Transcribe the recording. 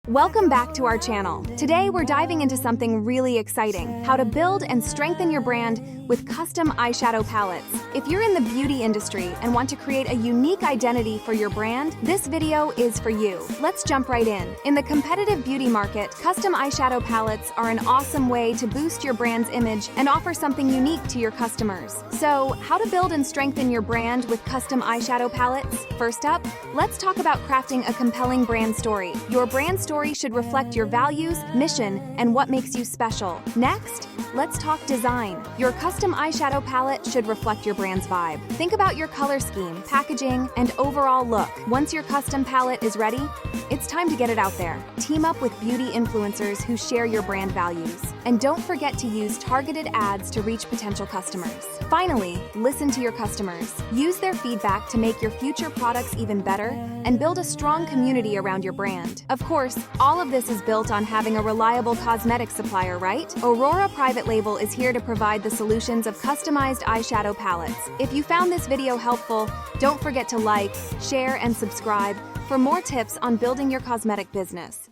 Welcome back to our channel. Today we're diving into something really exciting: how to build and strengthen your brand with custom eyeshadow palettes. If you're in the beauty industry and want to create a unique identity for your brand, this video is for you. Let's jump right in. In the competitive beauty market, custom eyeshadow palettes are an awesome way to boost your brand's image and offer something unique to your customers. So, how to build and strengthen your brand with custom eyeshadow palettes? First up, let's talk about crafting a compelling brand story. Your brand story should reflect your values, mission, and what makes you special. Next, let's talk design. Your custom eyeshadow palette should reflect your brand's vibe. Think about your color scheme, packaging, and overall look. Once your custom palette is ready, it's time to get it out there. Team up with beauty influencers who share your brand values. And don't forget to use targeted ads to reach potential customers. Finally, listen to your customers. Use their feedback to make your future products even better and build a strong community around your brand. Of course, all of this is built on having a reliable cosmetic supplier, right? Aurora Private Label is here to provide the solutions of customized eyeshadow palettes. If you found this video helpful, don't forget to like, share, and subscribe for more tips on building your cosmetic business.